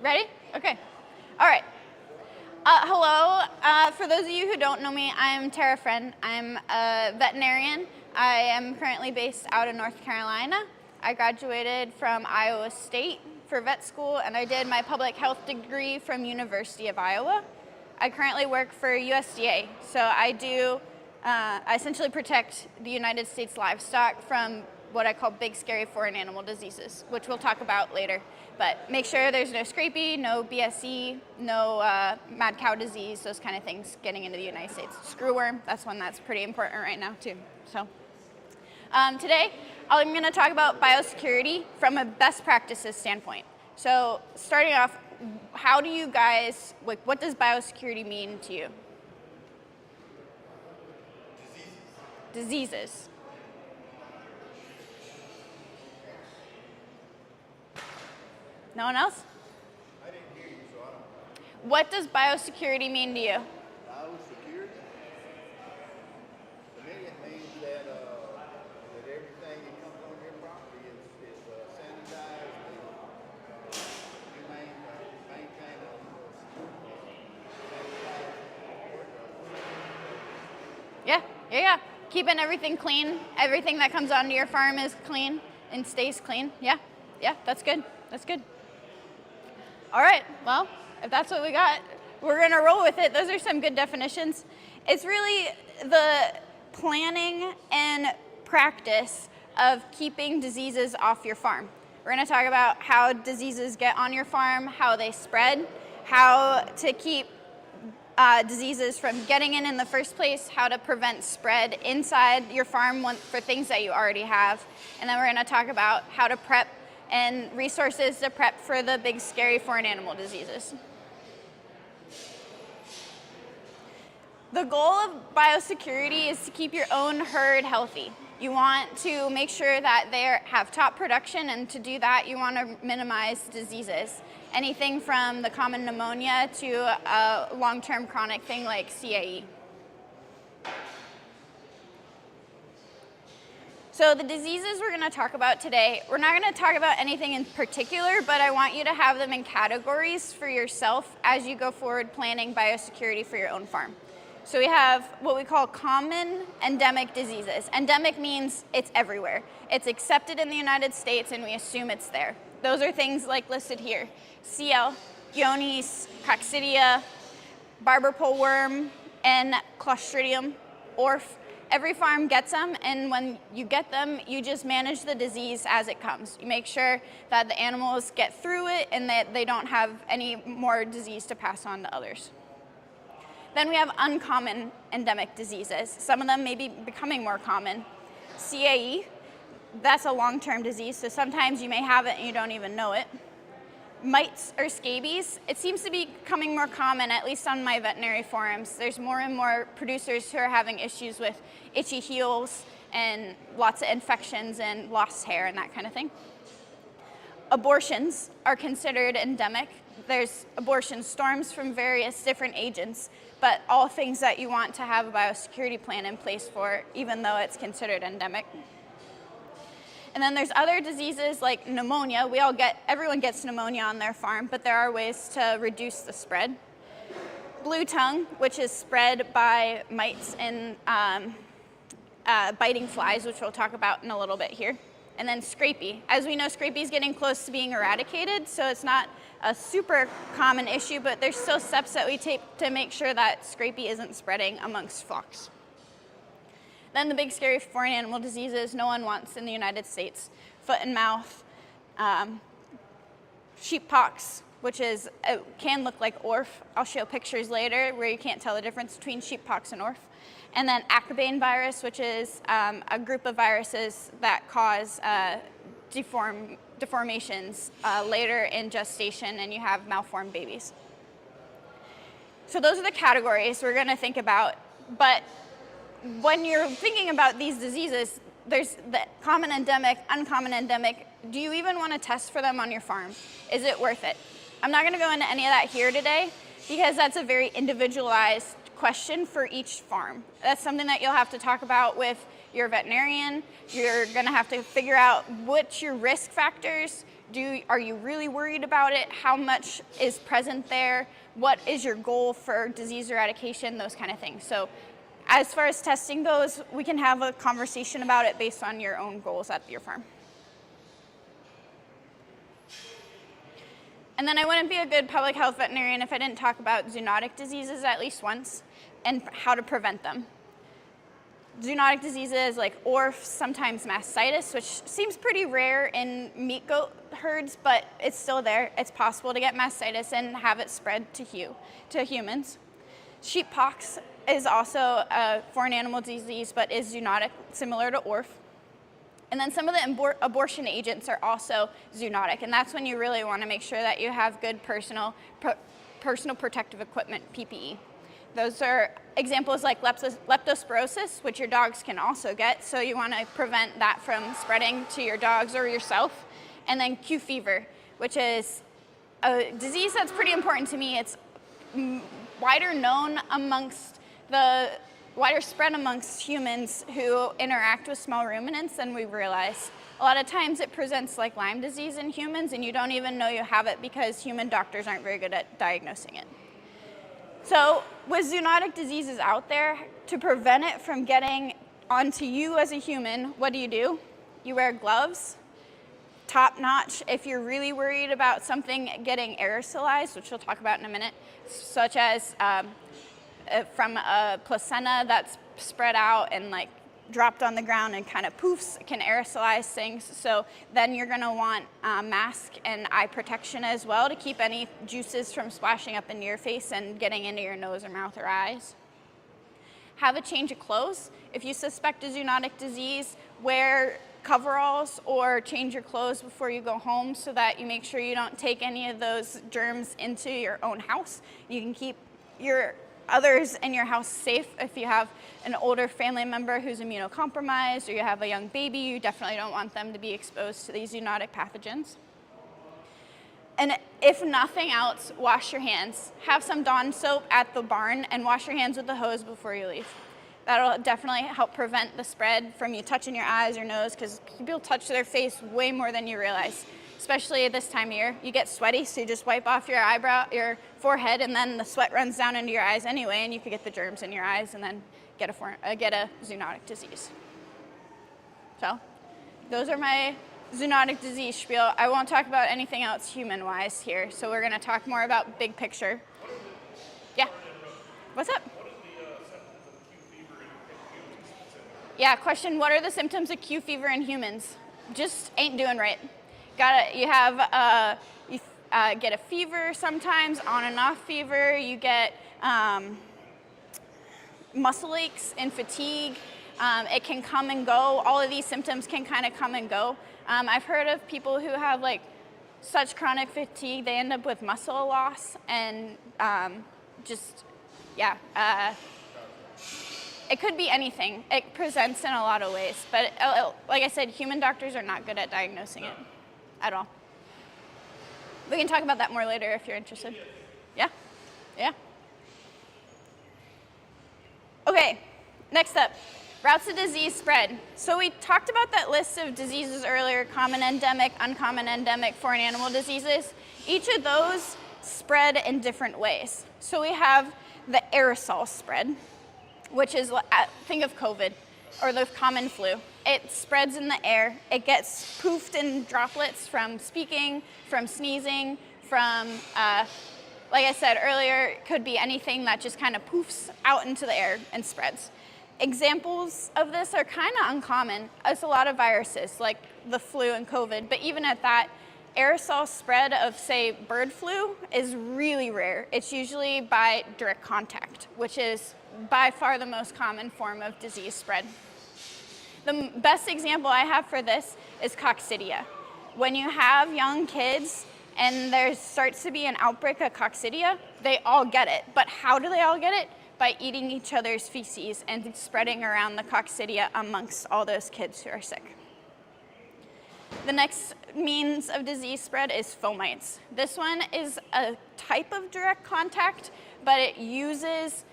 Ready? Okay. All right. Hello. For those of you who don't know me, I'm Tara Friend. I'm a veterinarian. I am currently based out in North Carolina. I graduated from Iowa State for vet school, and I did my public health degree from University of Iowa. I currently work for USDA, so I essentially protect the United States livestock from what I call big, scary foreign animal diseases, which we'll talk about later. But make sure there's no scrapie, no BSE, no mad cow disease, those kind of things getting into the United States. Screwworm, that's one that's pretty important right now too. So today, I'm going to talk about biosecurity from a best practices standpoint. So starting off, how do you guys, what does biosecurity mean to you? Diseases. No one else? I didn't hear you, so I don't know. What does biosecurity mean to you? Biosecurity? To me, it means that everything that comes on your property is sanitized and you maintain a sanitized. Yeah. Keeping everything clean. Everything that comes onto your farm is clean and stays clean. Yeah, that's good. That's good. All right, well, if that's what we got, we're gonna roll with it. Those are some good definitions. It's really the planning and practice of keeping diseases off your farm. We're gonna talk about how diseases get on your farm, how they spread, how to keep diseases from getting in the first place, how to prevent spread inside your farm for things that you already have. And then we're gonna talk about how to prep and resources to prep for the big, scary foreign animal diseases. The goal of biosecurity is to keep your own herd healthy. You want to make sure that they have top production, and to do that, you want to minimize diseases. Anything from the common pneumonia to a long-term chronic thing like CAE. So the diseases we're going to talk about today, we're not going to talk about anything in particular, but I want you to have them in categories for yourself as you go forward planning biosecurity for your own farm. So we have what we call common endemic diseases. Endemic means it's everywhere. It's accepted in the United States and we assume it's there. Those are things like listed here: CL, Gonis, Coccidia, barber pole worm, and Clostridium, ORF. Every farm gets them, and when you get them, you just manage the disease as it comes. You make sure that the animals get through it and that they don't have any more disease to pass on to others. Then we have uncommon endemic diseases. Some of them may be becoming more common. CAE, that's a long-term disease, so sometimes you may have it and you don't even know it. Mites or scabies, it seems to be becoming more common, at least on my veterinary forums. There's more and more producers who are having issues with itchy heels and lots of infections and lost hair and that kind of thing. Abortions are considered endemic. There's abortion storms from various different agents, but all things that you want to have a biosecurity plan in place for, even though it's considered endemic. And then there's other diseases like pneumonia. Everyone gets pneumonia on their farm, but there are ways to reduce the spread. Blue tongue, which is spread by mites and biting flies, which we'll talk about in a little bit here. And then scrapie. As we know, scrapie is getting close to being eradicated, so it's not a super common issue, but there's still steps that we take to make sure that scrapie isn't spreading amongst flocks. Then the big, scary foreign animal diseases no one wants in the United States: foot and mouth, sheep pox, which can look like ORF. I'll show pictures later where you can't tell the difference between sheep pox and ORF. And then Acobane virus, which is a group of viruses that cause deformations later in gestation, and you have malformed babies. So those are the categories we're going to think about, but when you're thinking about these diseases, there's the common endemic, uncommon endemic. Do you even want to test for them on your farm? Is it worth it? I'm not going to go into any of that here today because that's a very individualized question for each farm. That's something that you'll have to talk about with you're a veterinarian, you're gonna have to figure out what's your risk factors. Are you really worried about it? How much is present there? What is your goal for disease eradication? Those kind of things. So as far as testing goes, we can have a conversation about it based on your own goals at your farm. And then I wouldn't be a good public health veterinarian if I didn't talk about zoonotic diseases at least once and how to prevent them. Zoonotic diseases like ORF, sometimes mastitis, which seems pretty rare in meat goat herds, but it's still there. It's possible to get mastitis and have it spread to humans. Sheep pox is also a foreign animal disease, but is zoonotic, similar to ORF. And then some of the abortion agents are also zoonotic, and that's when you really want to make sure that you have good personal protective equipment, PPE. Those are examples like leptospirosis, which your dogs can also get, so you want to prevent that from spreading to your dogs or yourself. And then Q fever, which is a disease that's pretty important to me. It's wider spread amongst humans who interact with small ruminants than we realize. A lot of times it presents like Lyme disease in humans, and you don't even know you have it because human doctors aren't very good at diagnosing it. So with zoonotic diseases out there, to prevent it from getting onto you as a human, what do? You wear gloves, top notch. If you're really worried about something getting aerosolized, which we'll talk about in a minute, such as from a placenta that's spread out and like dropped on the ground and kind of poofs, can aerosolize things. So then you're gonna want mask and eye protection as well to keep any juices from splashing up into your face and getting into your nose or mouth or eyes. Have a change of clothes. If you suspect a zoonotic disease, wear coveralls or change your clothes before you go home so that you make sure you don't take any of those germs into your own house. You can keep your others in your house safe. If you have an older family member who's immunocompromised or you have a young baby, you definitely don't want them to be exposed to these zoonotic pathogens. And if nothing else, wash your hands. Have some Dawn soap at the barn and wash your hands with the hose before you leave. That'll definitely help prevent the spread from you touching your eyes or nose, because people touch their face way more than you realize. Especially this time of year, you get sweaty, so you just wipe off your forehead, and then the sweat runs down into your eyes anyway, and you could get the germs in your eyes and then get a zoonotic disease. So those are my zoonotic disease spiel. I won't talk about anything else human-wise here, so we're gonna talk more about big picture. Yeah, what's up? Yeah, question, what are the symptoms of Q fever in humans? Just ain't doing right. You get a fever sometimes, on and off fever. You get muscle aches and fatigue. It can come and go. All of these symptoms can kind of come and go. I've heard of people who have like such chronic fatigue, they end up with muscle loss and it could be anything. It presents in a lot of ways, but like I said, human doctors are not good at diagnosing it at all. We can talk about that more later if you're interested. Yeah? Yeah? Okay, next up, routes of disease spread. So we talked about that list of diseases earlier, common endemic, uncommon endemic, foreign animal diseases. Each of those spread in different ways. So we have the aerosol spread, which is, think of COVID or the common flu. It spreads in the air. It gets poofed in droplets from speaking, from sneezing, from, like I said earlier, it could be anything that just kind of poofs out into the air and spreads. Examples of this are kind of uncommon. It's a lot of viruses like the flu and COVID, but even at that, aerosol spread of, say, bird flu is really rare. It's usually by direct contact, which is by far the most common form of disease spread. The best example I have for this is coccidia. When you have young kids and there starts to be an outbreak of coccidia, they all get it. But how do they all get it? By eating each other's feces and spreading around the coccidia amongst all those kids who are sick. The next means of disease spread is fomites. This one is a type of direct contact, but it uses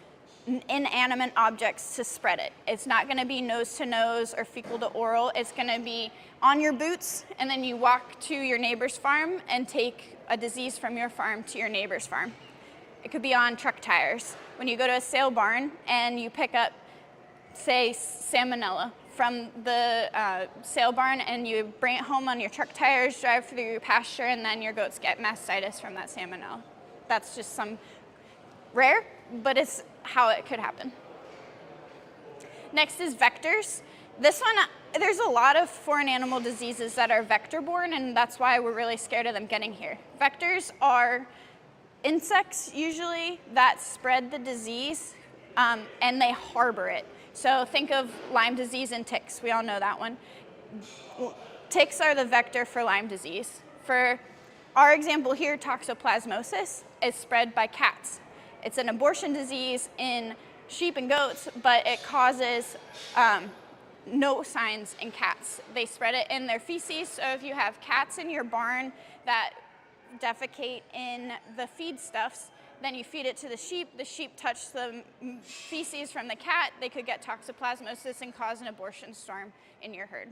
inanimate objects to spread it. It's not going to be nose to nose or fecal to oral. It's going to be on your boots, and then you walk to your neighbor's farm and take a disease from your farm to your neighbor's farm. It could be on truck tires. When you go to a sale barn and you pick up, say, salmonella from the sale barn and you bring it home on your truck tires, drive through your pasture, and then your goats get mastitis from that salmonella. That's just some rare, but it's how it could happen. Next is vectors. This one, there's a lot of foreign animal diseases that are vector-borne, and that's why we're really scared of them getting here. Vectors are insects, usually, that spread the disease, and they harbor it. So think of Lyme disease and ticks. We all know that one. Ticks are the vector for Lyme disease. For our example here, toxoplasmosis is spread by cats. It's an abortion disease in sheep and goats, but it causes no signs in cats. They spread it in their feces, so if you have cats in your barn that defecate in the feedstuffs, then you feed it to the sheep touch the feces from the cat, they could get toxoplasmosis and cause an abortion storm in your herd.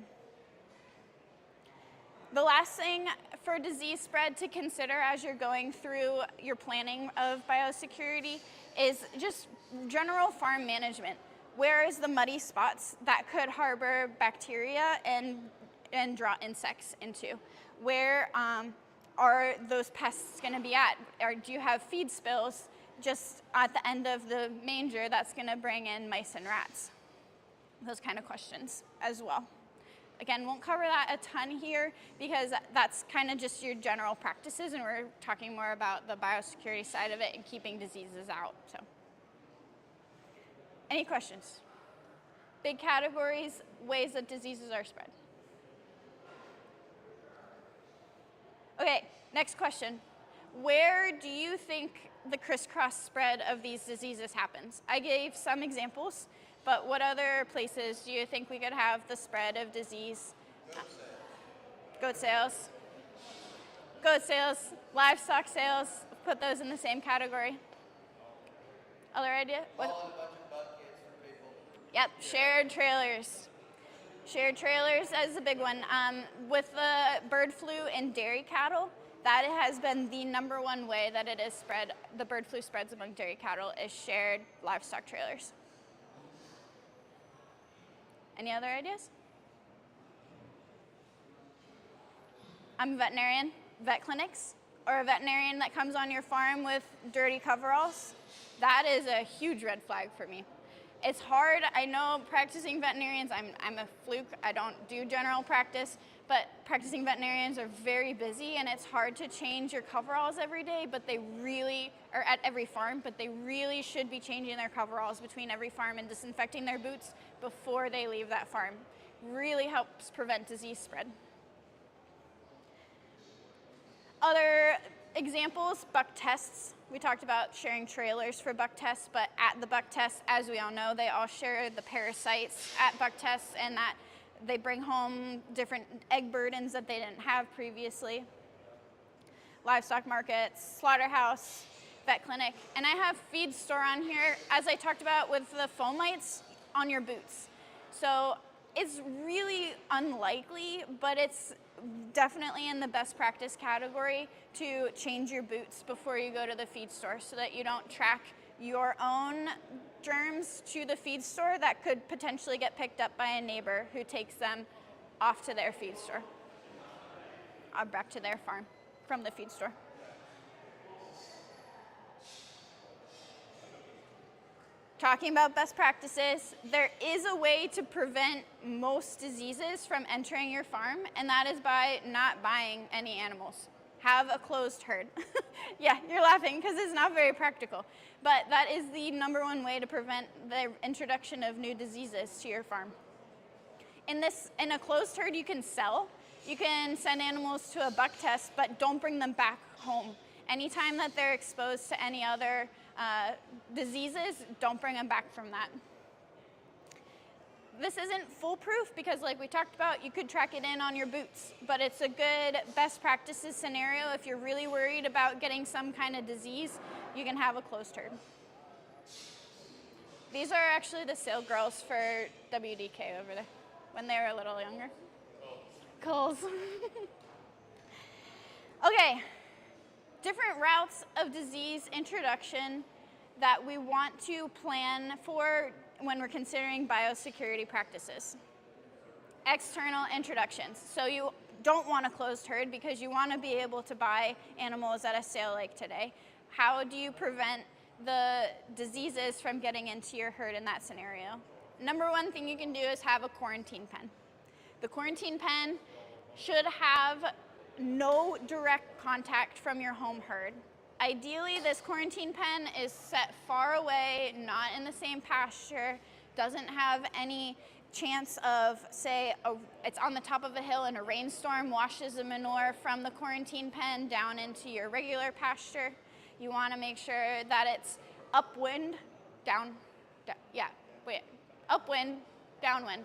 The last thing for disease spread to consider as you're going through your planning of biosecurity is just general farm management. Where is the muddy spots that could harbor bacteria and draw insects into? Where are those pests going to be at? Or do you have feed spills just at the end of the manger that's going to bring in mice and rats? Those kind of questions as well. Again, won't cover that a ton here because that's kind of just your general practices, and we're talking more about the biosecurity side of it and keeping diseases out. So, any questions? Big categories, ways that diseases are spread. Okay, next question. Where do you think the crisscross spread of these diseases happens? I gave some examples, but what other places do you think we could have the spread of disease? Goat sales. Goat sales, livestock sales, put those in the same category. Other idea? What? Hauling a bunch of buckets for people. Yep, shared trailers. Shared trailers is a big one. With the bird flu in dairy cattle, that has been the #1 way that it is spread, the bird flu spreads among dairy cattle, is shared livestock trailers. Any other ideas? I'm a veterinarian. Vet clinics, or a veterinarian that comes on your farm with dirty coveralls, that is a huge red flag for me. It's hard. I know practicing veterinarians, I'm a fluke. I don't do general practice, but practicing veterinarians are very busy, and it's hard to change your coveralls every day, but they really, or at every farm, but they really should be changing their coveralls between every farm and disinfecting their boots before they leave that farm. Really helps prevent disease spread. Other examples, buck tests. We talked about sharing trailers for buck tests, but at the buck tests, as we all know, they all share the parasites at buck tests, and that they bring home different egg burdens that they didn't have previously. Livestock markets, slaughterhouse, vet clinic, and I have feed store on here, as I talked about with the fomites on your boots. So it's really unlikely, but it's definitely in the best practice category to change your boots before you go to the feed store so that you don't track your own germs to the feed store that could potentially get picked up by a neighbor who takes them off to their feed store, or back to their farm from the feed store. Talking about best practices, there is a way to prevent most diseases from entering your farm, and that is by not buying any animals. Have a closed herd. Yeah, you're laughing because it's not very practical, but that is the #1 way to prevent the introduction of new diseases to your farm. In a closed herd, you can sell. You can send animals to a buck test, but don't bring them back home. Anytime that they're exposed to any other diseases, don't bring them back from that. This isn't foolproof because, like we talked about, you could track it in on your boots, but it's a good best practices scenario. If you're really worried about getting some kind of disease, you can have a closed herd. These are actually the sale girls for WDK over there when they were a little younger. Coles. Okay, different routes of disease introduction that we want to plan for when we're considering biosecurity practices. External introductions. So you don't want a closed herd because you want to be able to buy animals at a sale like today. How do you prevent the diseases from getting into your herd in that scenario? Number one thing you can do is have a quarantine pen. The quarantine pen should have no direct contact from your home herd. Ideally, this quarantine pen is set far away, not in the same pasture, doesn't have any chance of, say, it's on the top of a hill and a rainstorm washes the manure from the quarantine pen down into your regular pasture. You want to make sure that it's upwind, upwind, downwind.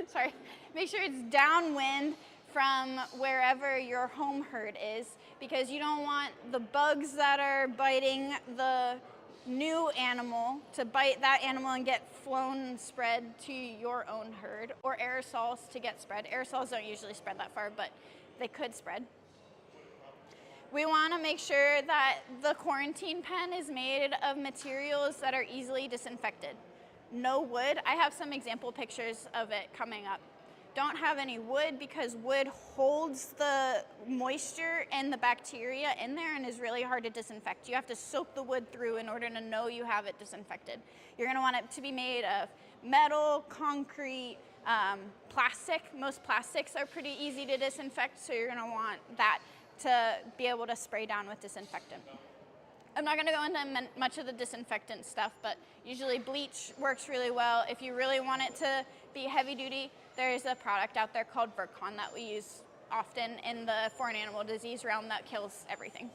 Sorry. Make sure it's downwind from wherever your home herd is, because you don't want the bugs that are biting the new animal to bite that animal and get flown and spread to your own herd, or aerosols to get spread. Aerosols don't usually spread that far, but they could spread. We want to make sure that the quarantine pen is made of materials that are easily disinfected. No wood. I have some example pictures of it coming up. Don't have any wood because wood holds the moisture and the bacteria in there and is really hard to disinfect. You have to soak the wood through in order to know you have it disinfected. You're going to want it to be made of metal, concrete, plastic. Most plastics are pretty easy to disinfect, so you're going to want that to be able to spray down with disinfectant. I'm not going to go into much of the disinfectant stuff, but usually bleach works really well. If you really want it to be heavy duty, there's a product out there called Virkon that we use often in the foreign animal disease realm that kills everything.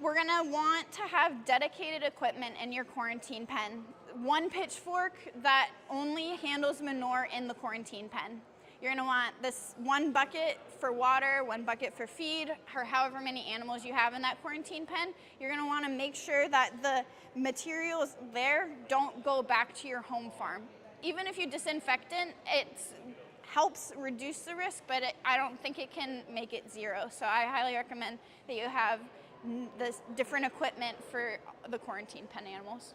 We're going to want to have dedicated equipment in your quarantine pen. One pitchfork that only handles manure in the quarantine pen. You're going to want this one bucket for water, one bucket for feed, or however many animals you have in that quarantine pen. You're going to want to make sure that the materials there don't go back to your home farm. Even if you disinfect it helps reduce the risk, but I don't think it can make it zero. So I highly recommend that you have this different equipment for the quarantine pen animals.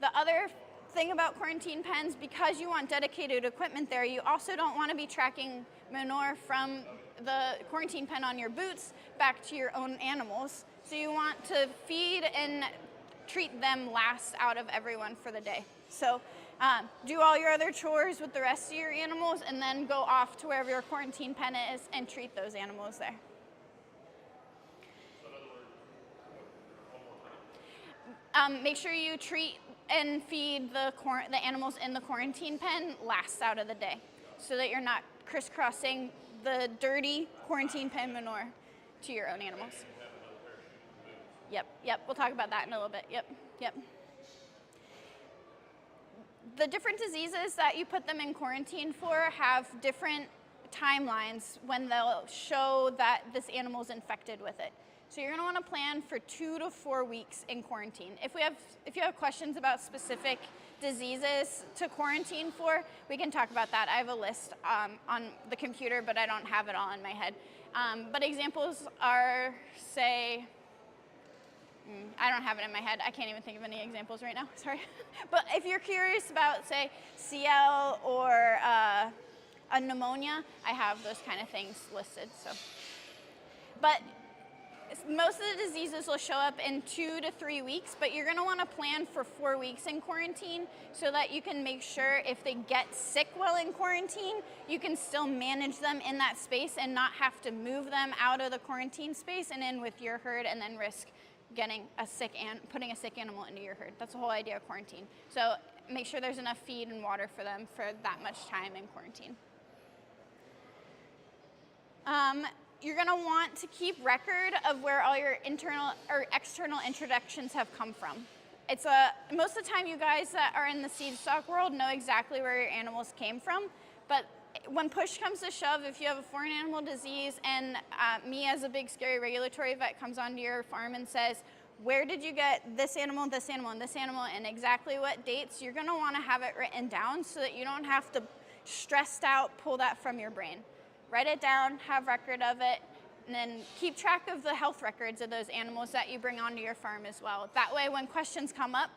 The other thing about quarantine pens, because you want dedicated equipment there, you also don't want to be tracking manure from the quarantine pen on your boots back to your own animals. So you want to feed and treat them last out of everyone for the day. So do all your other chores with the rest of your animals and then go off to wherever your quarantine pen is and treat those animals there. Make sure you treat and feed the animals in the quarantine pen last out of the day so that you're not crisscrossing the dirty quarantine pen manure to your own animals. Yep, we'll talk about that in a little bit. Yep. The different diseases that you put them in quarantine for have different timelines when they'll show that this animal's infected with it. So you're going to want to plan for 2 to 4 weeks in quarantine. If you have questions about specific diseases to quarantine for, we can talk about that. I have a list on the computer, but I don't have it all in my head. But examples are, say, I don't have it in my head. I can't even think of any examples right now. Sorry. But if you're curious about, say, CL or a pneumonia, I have those kind of things listed. But most of the diseases will show up in 2 to 3 weeks, but you're going to want to plan for 4 weeks in quarantine so that you can make sure if they get sick while in quarantine, you can still manage them in that space and not have to move them out of the quarantine space and in with your herd and then risk getting putting a sick animal into your herd. That's the whole idea of quarantine. So make sure there's enough feed and water for them for that much time in quarantine. You're going to want to keep record of where all your internal or external introductions have come from. Most of the time you guys that are in the seed stock world know exactly where your animals came from, but when push comes to shove, if you have a foreign animal disease and me as a big scary regulatory vet comes onto your farm and says, where did you get this animal, and this animal, and exactly what dates. You're gonna wanna have it written down so that you don't have to stressed out pull that from your brain. Write it down, have record of it, and then keep track of the health records of those animals that you bring onto your farm as well. That way when questions come up,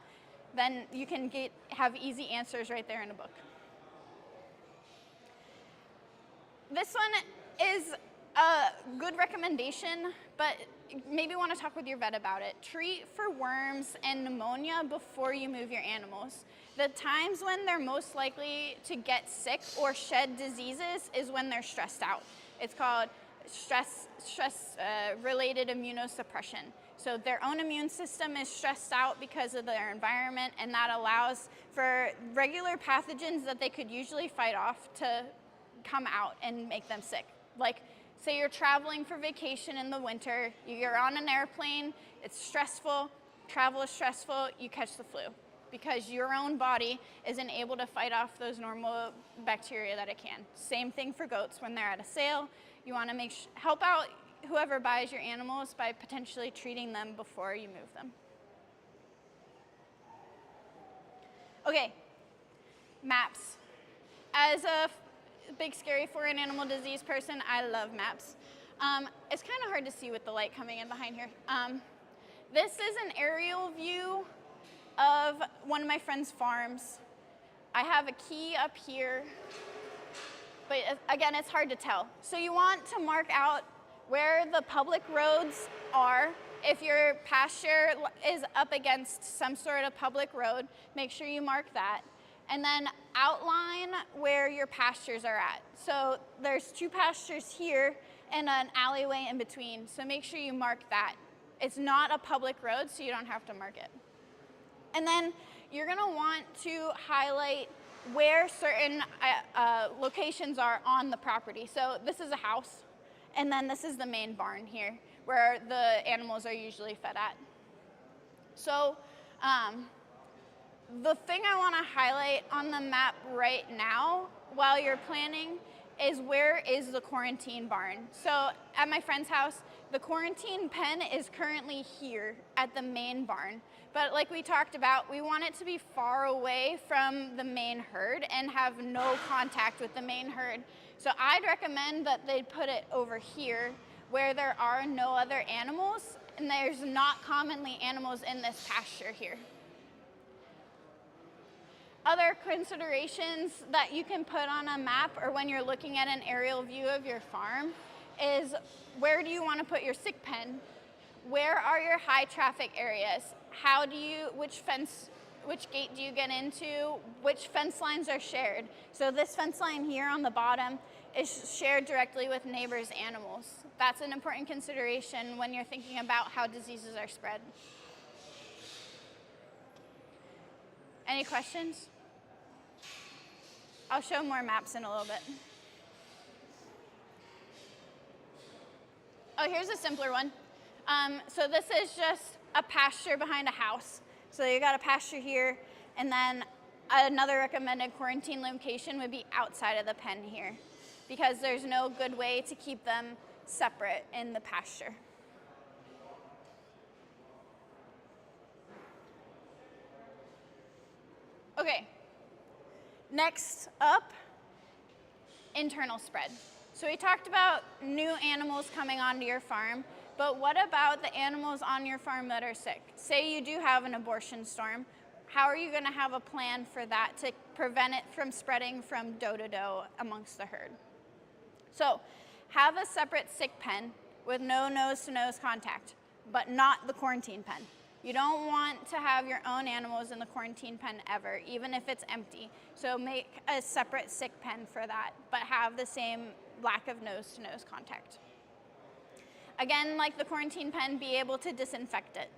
then you can have easy answers right there in a book. This one is a good recommendation, but maybe want to talk with your vet about it. Treat for worms and pneumonia before you move your animals. The times when they're most likely to get sick or shed diseases is when they're stressed out. It's called stress-related immunosuppression. So their own immune system is stressed out because of their environment, and that allows for regular pathogens that they could usually fight off to come out and make them sick. Like, say you're traveling for vacation in the winter, you're on an airplane, it's stressful, travel is stressful, you catch the flu because your own body isn't able to fight off those normal bacteria that it can. Same thing for goats when they're at a sale. You want to help out whoever buys your animals by potentially treating them before you move them. Okay, maps. As a big scary foreign animal disease person, I love maps. It's kind of hard to see with the light coming in behind here. This is an aerial view of one of my friend's farms. I have a key up here, but again, it's hard to tell. So you want to mark out where the public roads are. If your pasture is up against some sort of public road, make sure you mark that. And then outline where your pastures are at. So there's 2 pastures here and an alleyway in between. So make sure you mark that. It's not a public road, so you don't have to mark it. And then you're gonna want to highlight where certain locations are on the property. So this is a house, and then this is the main barn here, where the animals are usually fed at. So, the thing I want to highlight on the map right now while you're planning is where is the quarantine barn. So at my friend's house, the quarantine pen is currently here at the main barn. But like we talked about, we want it to be far away from the main herd and have no contact with the main herd. So I'd recommend that they put it over here where there are no other animals and there's not commonly animals in this pasture here. Other considerations that you can put on a map or when you're looking at an aerial view of your farm is where do you want to put your sick pen? Where are your high traffic areas? Which gate do you get into? Which fence lines are shared? So this fence line here on the bottom is shared directly with neighbors' animals. That's an important consideration when you're thinking about how diseases are spread. Any questions? I'll show more maps in a little bit. Oh, here's a simpler one. So this is just a pasture behind a house. So you got a pasture here, and then another recommended quarantine location would be outside of the pen here, because there's no good way to keep them separate in the pasture. Okay, next up, internal spread. So we talked about new animals coming onto your farm, but what about the animals on your farm that are sick? Say you do have an abortion storm, how are you gonna have a plan for that to prevent it from spreading from doe to doe amongst the herd? So have a separate sick pen with no nose-to-nose contact, but not the quarantine pen. You don't want to have your own animals in the quarantine pen ever, even if it's empty. So make a separate sick pen for that, but have the same lack of nose-to-nose contact. Again, like the quarantine pen, be able to disinfect it.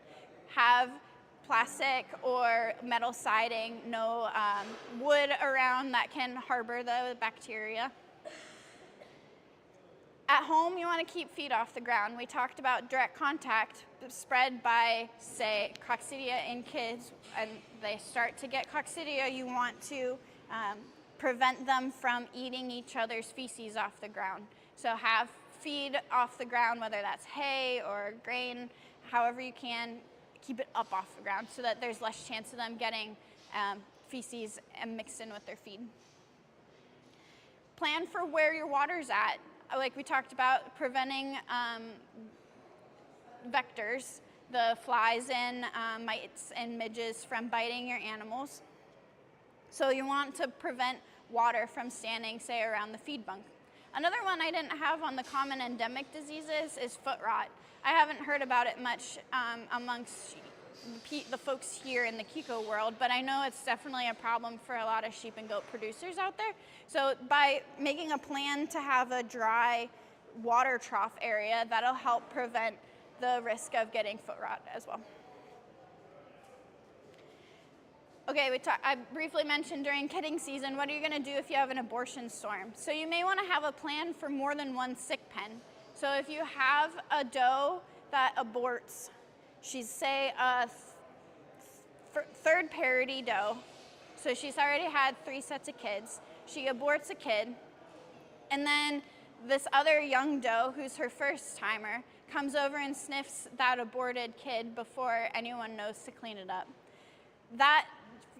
Have plastic or metal siding, no wood around that can harbor the bacteria. At home, you want to keep feet off the ground. We talked about direct contact spread by, say, coccidia in kids, and they start to get coccidia. You want to prevent them from eating each other's feces off the ground. So have feed off the ground, whether that's hay or grain, however you can. keep it up off the ground so that there's less chance of them getting feces and mixed in with their feed. Plan for where your water's at. Like we talked about, preventing vectors, the flies and mites and midges from biting your animals. So you want to prevent water from standing, say, around the feed bunk. Another one I didn't have on the common endemic diseases is foot rot. I haven't heard about it much amongst the folks here in the Kiko world, but I know it's definitely a problem for a lot of sheep and goat producers out there. So by making a plan to have a dry water trough area, that'll help prevent the risk of getting foot rot as well. Okay, I briefly mentioned during kidding season, what are you going to do if you have an abortion storm? So you may want to have a plan for more than one sick pen. So if you have a doe that aborts, she's, say, a third parity doe, so she's already had 3 sets of kids. She aborts a kid, and then this other young doe, who's her first timer, comes over and sniffs that aborted kid before anyone knows to clean it up. That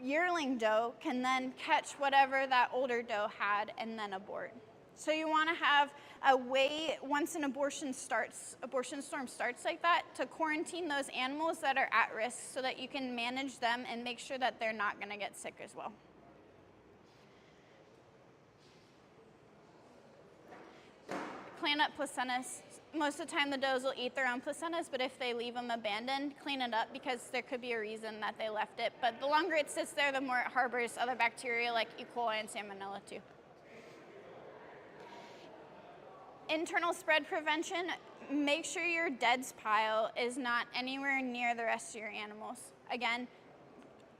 yearling doe can then catch whatever that older doe had and then abort. So you want to have a way, once an abortion storm starts like that, to quarantine those animals that are at risk so that you can manage them and make sure that they're not going to get sick as well. Clean up placentas. Most of the time the does will eat their own placentas, but if they leave them abandoned, clean it up because there could be a reason that they left it. But the longer it sits there, the more it harbors other bacteria like E. coli and salmonella too. Internal spread prevention, make sure your deads pile is not anywhere near the rest of your animals. Again,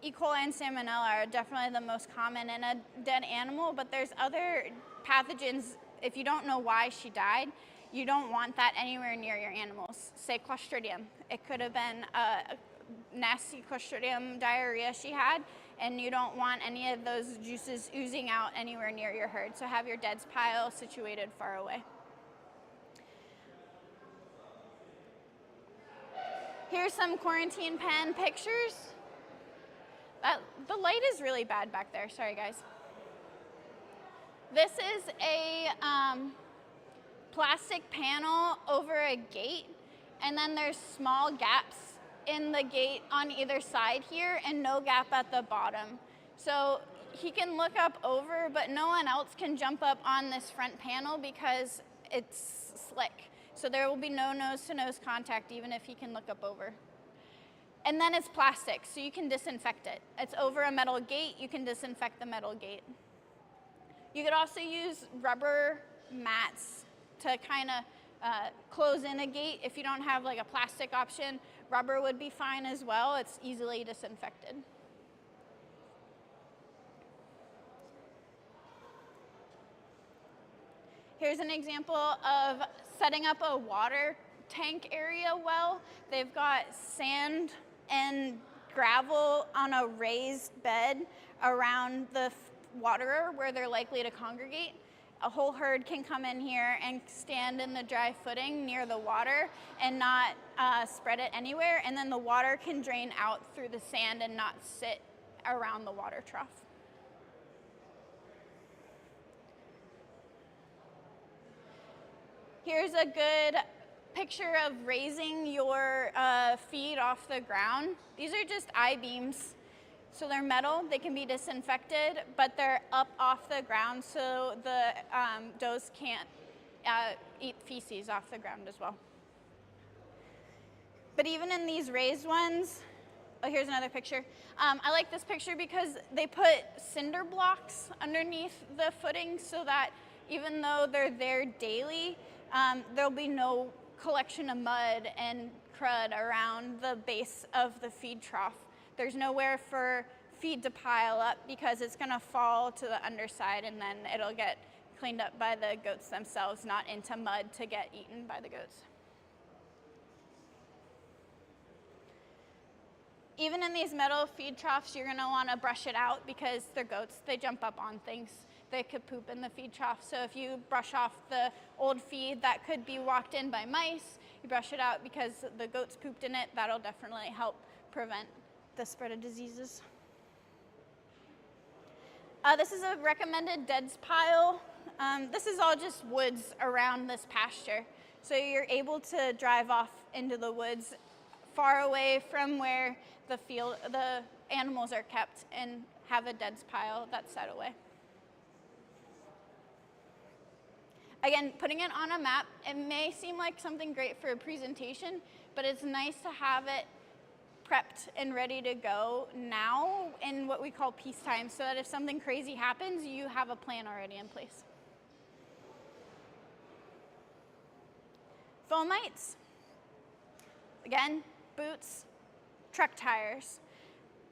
E. coli and salmonella are definitely the most common in a dead animal, but there's other pathogens. If you don't know why she died, you don't want that anywhere near your animals. Say Clostridium. It could have been a nasty Clostridium diarrhea she had, and you don't want any of those juices oozing out anywhere near your herd. So have your deads pile situated far away. Here's some quarantine pen pictures. The light is really bad back there. Sorry, guys. This is a plastic panel over a gate, and then there's small gaps in the gate on either side here and no gap at the bottom. So he can look up over, but no one else can jump up on this front panel because it's slick. So there will be no nose-to-nose contact even if he can look up over. And then it's plastic, so you can disinfect it. It's over a metal gate, you can disinfect the metal gate. You could also use rubber mats to kind of close in a gate. If you don't have like a plastic option, rubber would be fine as well. It's easily disinfected. Here's an example of setting up a water tank area well. They've got sand and gravel on a raised bed around the waterer where they're likely to congregate. A whole herd can come in here and stand in the dry footing near the water and not spread it anywhere, and then the water can drain out through the sand and not sit around the water trough. Here's a good picture of raising your feed off the ground. These are just I-beams. So they're metal, they can be disinfected, but they're up off the ground so the does can't eat feces off the ground as well. But even in these raised ones, oh, here's another picture. I like this picture because they put cinder blocks underneath the footing so that even though they're there daily, there'll be no collection of mud and crud around the base of the feed trough. There's nowhere for feed to pile up because it's going to fall to the underside and then it'll get cleaned up by the goats themselves, not into mud to get eaten by the goats. Even in these metal feed troughs, you're going to want to brush it out because they're goats. They jump up on things. They could poop in the feed trough. So if you brush off the old feed that could be walked in by mice, you brush it out because the goats pooped in it, that'll definitely help prevent the spread of diseases. This is a recommended deads pile. This is all just woods around this pasture. So you're able to drive off into the woods far away from where the animals are kept and have a deads pile that's set away. Again, putting it on a map, it may seem like something great for a presentation, but it's nice to have it prepped and ready to go now in what we call peacetime, so that if something crazy happens, you have a plan already in place. Fomites, again, boots, truck tires.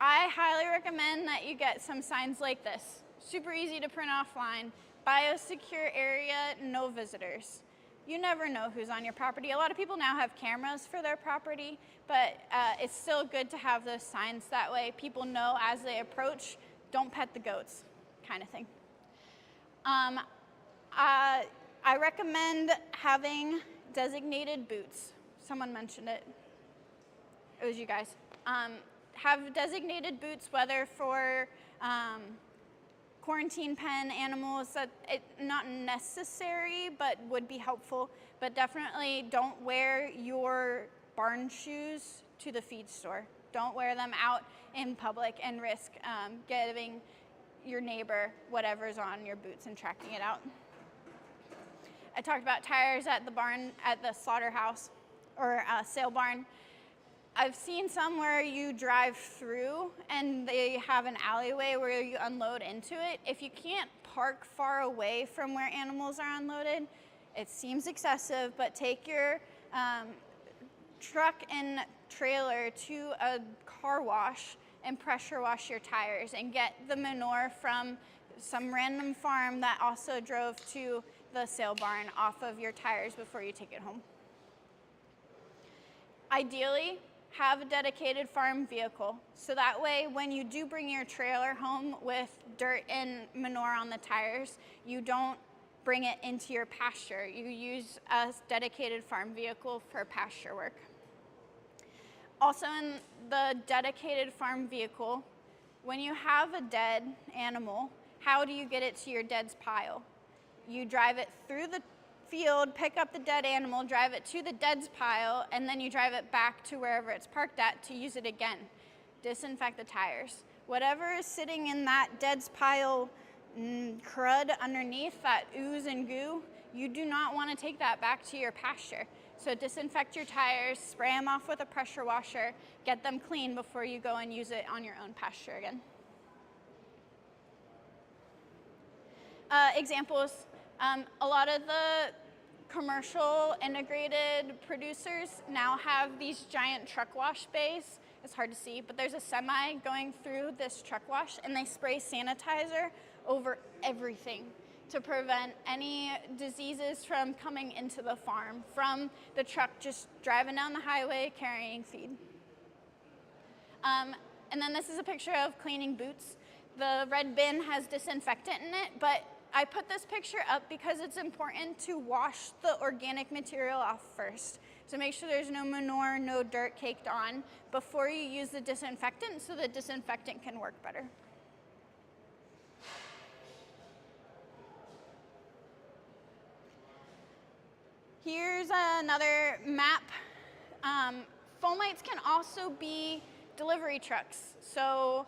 I highly recommend that you get some signs like this. Super easy to print offline. Biosecure area, no visitors. You never know who's on your property. A lot of people now have cameras for their property, but it's still good to have those signs. That way people know as they approach, don't pet the goats, kind of thing. I recommend having designated boots. Someone mentioned it. It was you guys. Have designated boots, whether for quarantine pen animals, that not necessary, but would be helpful. But definitely don't wear your barn shoes to the feed store. Don't wear them out in public and risk giving your neighbor whatever's on your boots and tracking it out. I talked about tires at the barn, at the slaughterhouse or sale barn. I've seen some where you drive through and they have an alleyway where you unload into it. If you can't park far away from where animals are unloaded, it seems excessive, but take your truck and trailer to a car wash and pressure wash your tires and get the manure from some random farm that also drove to the sale barn off of your tires before you take it home. Ideally, have a dedicated farm vehicle. So that way, when you do bring your trailer home with dirt and manure on the tires, you don't bring it into your pasture. You use a dedicated farm vehicle for pasture work. Also in the dedicated farm vehicle, when you have a dead animal, how do you get it to your deads pile? You drive it through the field, pick up the dead animal, drive it to the deads pile, and then you drive it back to wherever it's parked at to use it again. Disinfect the tires. Whatever is sitting in that deads pile crud underneath, that ooze and goo, you do not want to take that back to your pasture. So disinfect your tires, spray them off with a pressure washer, get them clean before you go and use it on your own pasture again. Examples. A lot of the commercial integrated producers now have these giant truck wash bays. It's hard to see, but there's a semi going through this truck wash and they spray sanitizer over everything to prevent any diseases from coming into the farm from the truck just driving down the highway carrying feed. And then this is a picture of cleaning boots. The red bin has disinfectant in it, but I put this picture up because it's important to wash the organic material off first. So make sure there's no manure, no dirt caked on before you use the disinfectant so the disinfectant can work better. Here's another map. Fomites can also be delivery trucks. So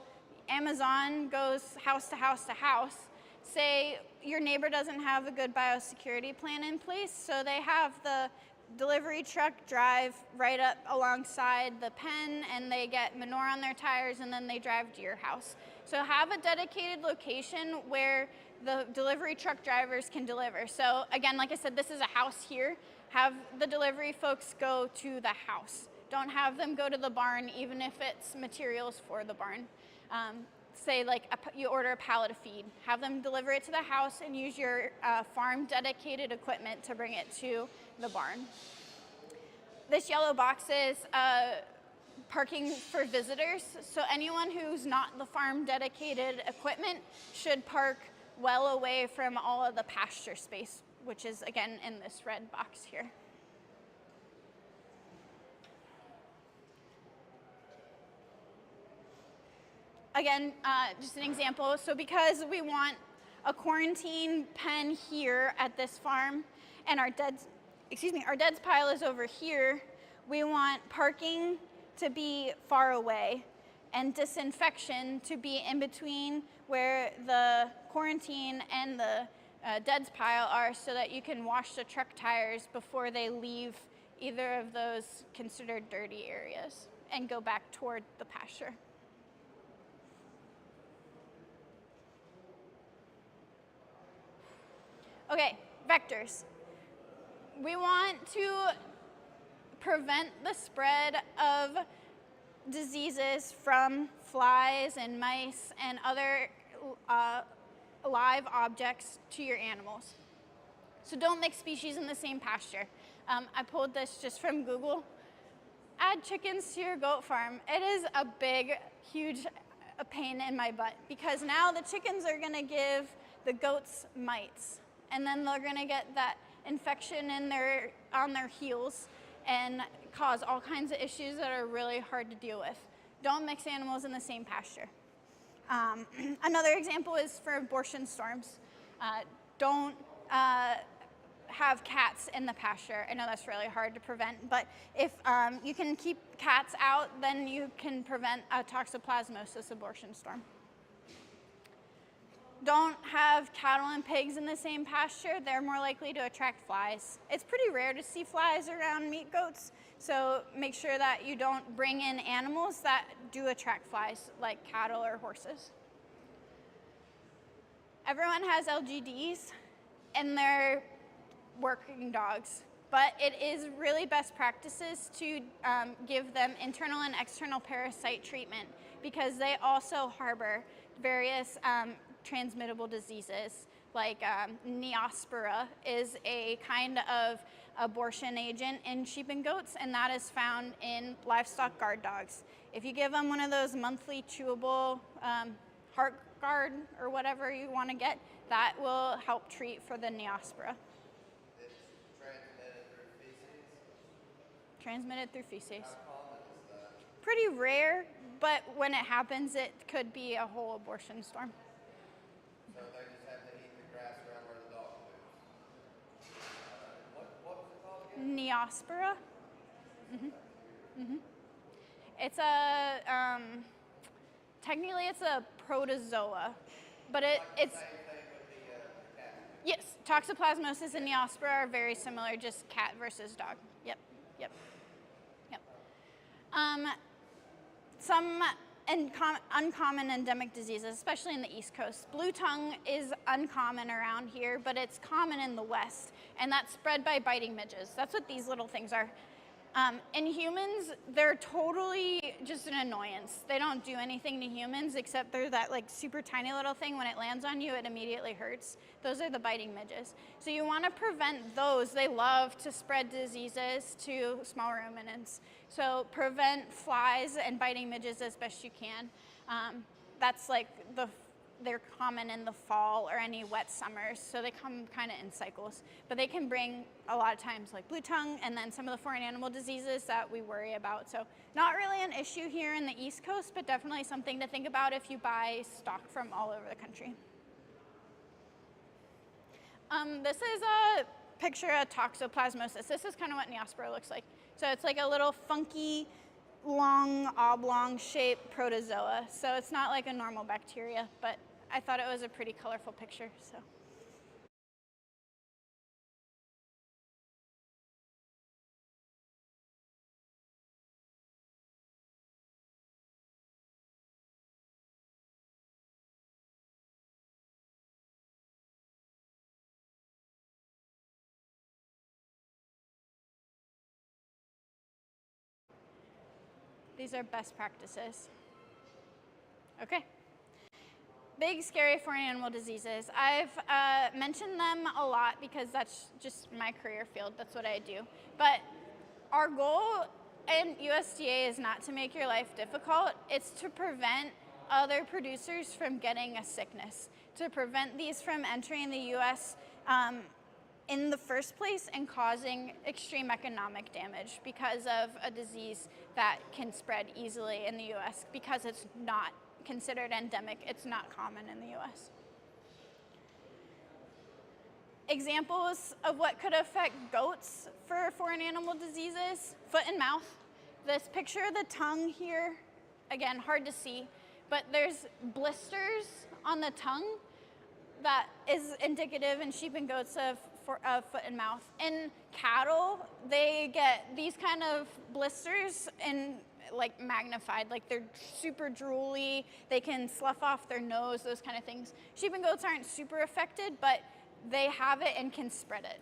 Amazon goes house to house to house. Say your neighbor doesn't have a good biosecurity plan in place, so they have the delivery truck drive right up alongside the pen and they get manure on their tires and then they drive to your house. So have a dedicated location where the delivery truck drivers can deliver. So again, like I said, this is a house here. Have the delivery folks go to the house. Don't have them go to the barn, even if it's materials for the barn. Say like you order a pallet of feed, have them deliver it to the house and use your farm dedicated equipment to bring it to the barn. This yellow box is parking for visitors. So anyone who's not the farm dedicated equipment should park well away from all of the pasture space, which is again in this red box here. again, just an example. So because we want a quarantine pen here at this farm, and our deads pile is over here, we want parking to be far away and disinfection to be in between where the quarantine and the deads pile are, so that you can wash the truck tires before they leave either of those considered dirty areas and go back toward the pasture. Okay, vectors. We want to prevent the spread of diseases from flies and mice and other live objects to your animals. So don't mix species in the same pasture. I pulled this just from Google. Add chickens to your goat farm. It is a big, huge pain in my butt, because now the chickens are gonna give the goats mites, and then they're gonna get that infection on their heels and cause all kinds of issues that are really hard to deal with. Don't mix animals in the same pasture. Another example is for abortion storms. Don't have cats in the pasture. I know that's really hard to prevent, but if you can keep cats out, then you can prevent a toxoplasmosis abortion storm. Don't have cattle and pigs in the same pasture. They're more likely to attract flies. It's pretty rare to see flies around meat goats, so make sure that you don't bring in animals that do attract flies, like cattle or horses. Everyone has LGDs, and they're working dogs, but it is really best practices to give them internal and external parasite treatment, because they also harbor various transmittable diseases, like Neospora is a kind of abortion agent in sheep and goats, and that is found in livestock guard dogs. If you give them one of those monthly chewable heart guard or whatever you want to get, that will help treat for the Neospora. It's transmitted through feces. Transmitted through feces. How common is that? Pretty rare, but when it happens, it could be a whole abortion storm. So they just have to eat the grass around where the dog lives. What was it called again? Neospora. It's a technically it's a protozoa, but it's Same thing with the cat. yes. Toxoplasmosis and Neospora are very similar, just cat versus dog. Yep. Some uncommon endemic diseases, especially in the East Coast. Blue tongue is uncommon around here, but it's common in the West, and that's spread by biting midges. That's what these little things are. In humans, they're totally just an annoyance. They don't do anything to humans, except they're that like super tiny little thing. When it lands on you, it immediately hurts. Those are the biting midges. So you want to prevent those. They love to spread diseases to small ruminants. So prevent flies and biting midges as best you can. That's like they're common in the fall or any wet summers, so they come kind of in cycles. But they can bring a lot of times like blue tongue and then some of the foreign animal diseases that we worry about. So not really an issue here in the East Coast, but definitely something to think about if you buy stock from all over the country. This is a picture of toxoplasmosis. This is kind of what Neospora looks like. So it's like a little funky, long, oblong shaped protozoa. So it's not like a normal bacteria, but I thought it was a pretty colorful picture. So. These are best practices. Okay. Big, scary foreign animal diseases. I've mentioned them a lot because that's just my career field. That's what I do. But our goal in USDA is not to make your life difficult. It's to prevent other producers from getting a sickness, to prevent these from entering the U.S. In the first place and causing extreme economic damage because of a disease that can spread easily in the U.S. because it's not considered endemic. It's not common in the US. Examples of what could affect goats for foreign animal diseases: foot and mouth. This picture of the tongue here, again, hard to see, but there's blisters on the tongue that is indicative in sheep and goats of foot and mouth. In cattle, they get these kind of blisters and like magnified, like they're super drooly, they can slough off their nose, those kind of things. Sheep and goats aren't super affected, but they have it and can spread it.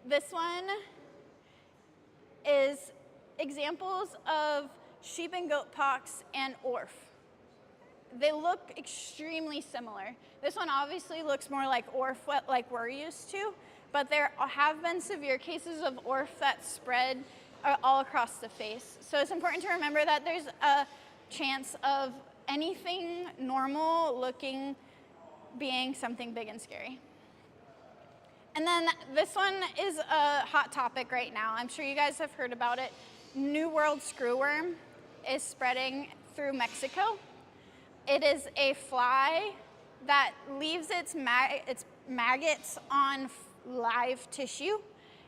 This one is examples of sheep and goat pox and ORF. They look extremely similar. This one obviously looks more like ORF, like we're used to, but there have been severe cases of ORF that spread all across the face. So it's important to remember that there's a chance of anything normal looking being something big and scary. And then this one is a hot topic right now. I'm sure you guys have heard about it. New World screwworm is spreading through Mexico. It is a fly that leaves its maggots on live tissue,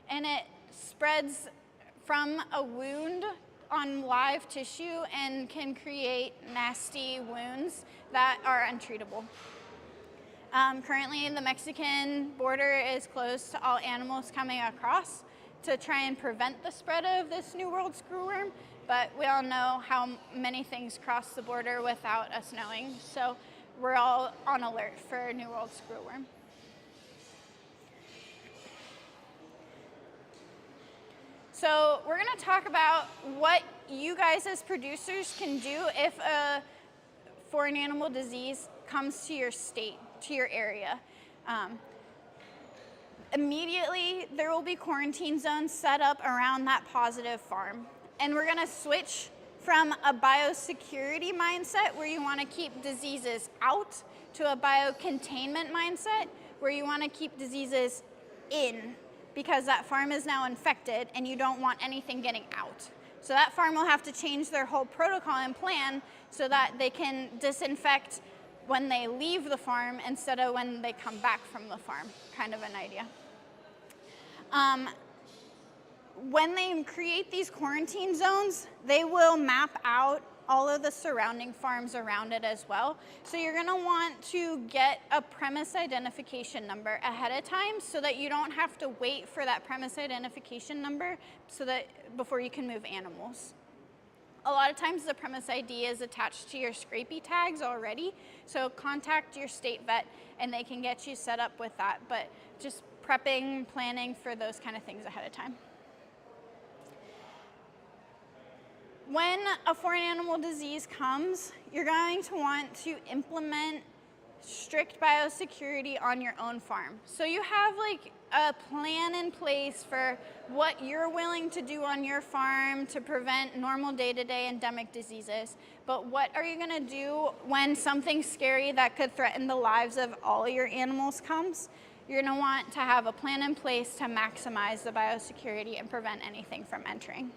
and it spreads from a wound on live tissue and can create nasty wounds that are untreatable. Currently, the Mexican border is closed to all animals coming across to try and prevent the spread of this New World screwworm, but we all know how many things cross the border without us knowing, so we're all on alert for New World screwworm. So we're going to talk about what you guys as producers can do if a foreign animal disease comes to your state, to your area. Immediately, there will be quarantine zones set up around that positive farm. And we're going to switch from a biosecurity mindset where you want to keep diseases out to a biocontainment mindset where you want to keep diseases in, because that farm is now infected and you don't want anything getting out. So that farm will have to change their whole protocol and plan so that they can disinfect when they leave the farm instead of when they come back from the farm, kind of an idea. When they create these quarantine zones, they will map out all of the surrounding farms around it as well. So you're gonna want to get a premise identification number ahead of time so that you don't have to wait for that premise identification number so that before you can move animals. A lot of times the premise ID is attached to your scrapie tags already, so contact your state vet and they can get you set up with that, but just prepping, planning for those kind of things ahead of time. When a foreign animal disease comes, you're going to want to implement strict biosecurity on your own farm. So you have like a plan in place for what you're willing to do on your farm to prevent normal day-to-day endemic diseases. But what are you gonna do when something scary that could threaten the lives of all your animals comes? You're gonna want to have a plan in place to maximize the biosecurity and prevent anything from entering.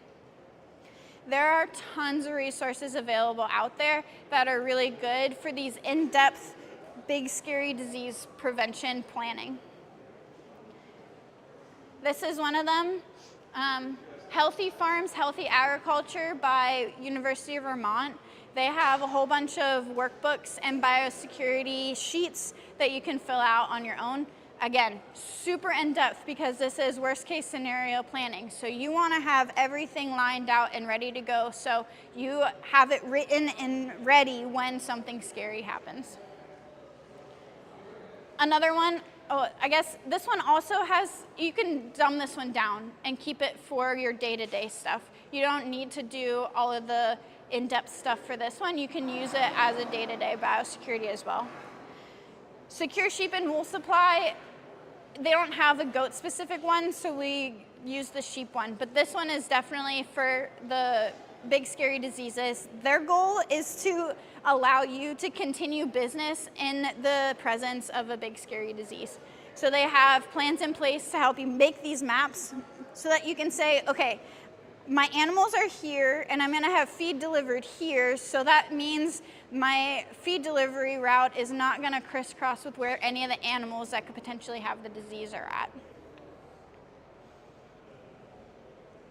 There are tons of resources available out there that are really good for these in-depth, big, scary disease prevention planning. This is one of them. Healthy Farms, Healthy Agriculture by University of Vermont. They have a whole bunch of workbooks and biosecurity sheets that you can fill out on your own. Again, super in-depth because this is worst case scenario planning. So you want to have everything lined out and ready to go so you have it written and ready when something scary happens. Another one, I guess this one also has, you can dumb this one down and keep it for your day-to-day stuff. You don't need to do all of the in-depth stuff for this one. You can use it as a day-to-day biosecurity as well. Secure sheep and wool supply. They don't have a goat specific one, so we use the sheep one, but this one is definitely for the big scary diseases. Their goal is to allow you to continue business in the presence of a big scary disease. So they have plans in place to help you make these maps so that you can say, okay, my animals are here and I'm gonna have feed delivered here, so that means my feed delivery route is not gonna crisscross with where any of the animals that could potentially have the disease are at.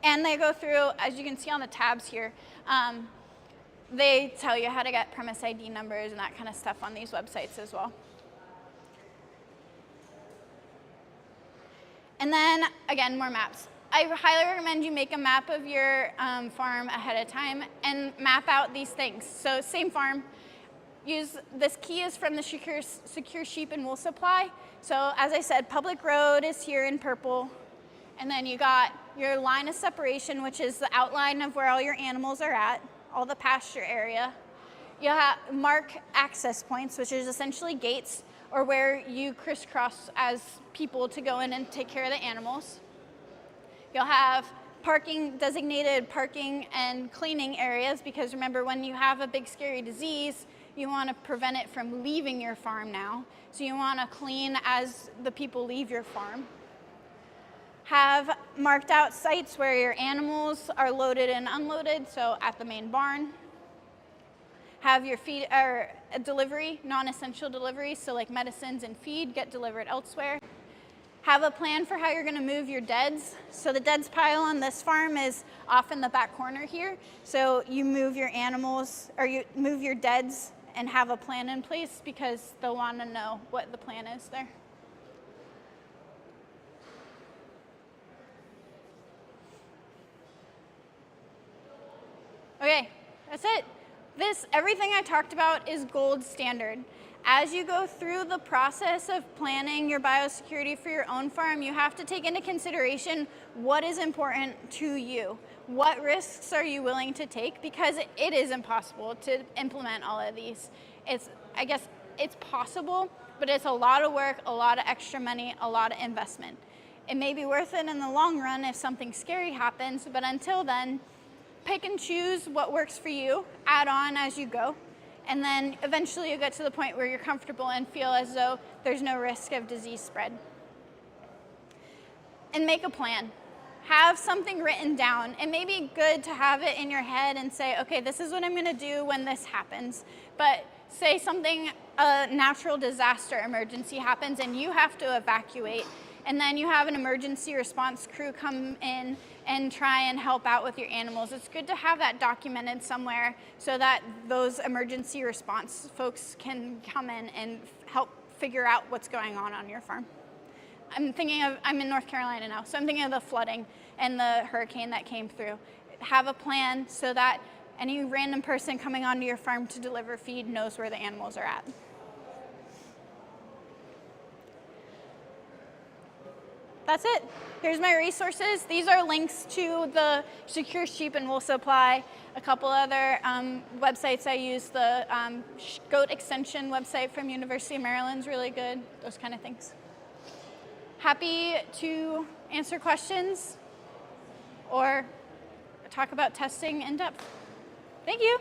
And they go through, as you can see on the tabs here, they tell you how to get premise ID numbers and that kind of stuff on these websites as well. And then, again, more maps. I highly recommend you make a map of your farm ahead of time and map out these things. So same farm, use, this key is from the secure sheep and wool supply. So as I said, public road is here in purple. And then you got your line of separation, which is the outline of where all your animals are at, all the pasture area. You'll mark access points, which is essentially gates, or where you crisscross as people to go in and take care of the animals. You'll have parking, designated parking and cleaning areas, because remember, when you have a big scary disease, you want to prevent it from leaving your farm now. So you want to clean as the people leave your farm. Have marked out sites where your animals are loaded and unloaded, so at the main barn. Have your feed or delivery, non-essential deliveries, so like medicines and feed get delivered elsewhere. Have a plan for how you're gonna move your deads. So the deads pile on this farm is off in the back corner here. So you move your animals, or you move your deads and have a plan in place, because they'll wanna know what the plan is there. Okay, that's it. Everything I talked about is gold standard. As you go through the process of planning your biosecurity for your own farm, you have to take into consideration what is important to you. What risks are you willing to take? Because it is impossible to implement all of these. I guess it's possible, but it's a lot of work, a lot of extra money, a lot of investment. It may be worth it in the long run if something scary happens, but until then, pick and choose what works for you, add on as you go, and then eventually you get to the point where you're comfortable and feel as though there's no risk of disease spread. And make a plan. Have something written down. It may be good to have it in your head and say, okay, this is what I'm gonna do when this happens. But say something, a natural disaster emergency happens and you have to evacuate, and then you have an emergency response crew come in and try and help out with your animals. It's good to have that documented somewhere so that those emergency response folks can come in and help figure out what's going on your farm. I'm in North Carolina now, so I'm thinking of the flooding and the hurricane that came through. Have a plan so that any random person coming onto your farm to deliver feed knows where the animals are at. That's it. Here's my resources. These are links to the Secure Sheep and Wool Supply, a couple other websites I use. The Goat Extension website from University of Maryland's really good, those kind of things. Happy to answer questions or talk about testing in depth. Thank you.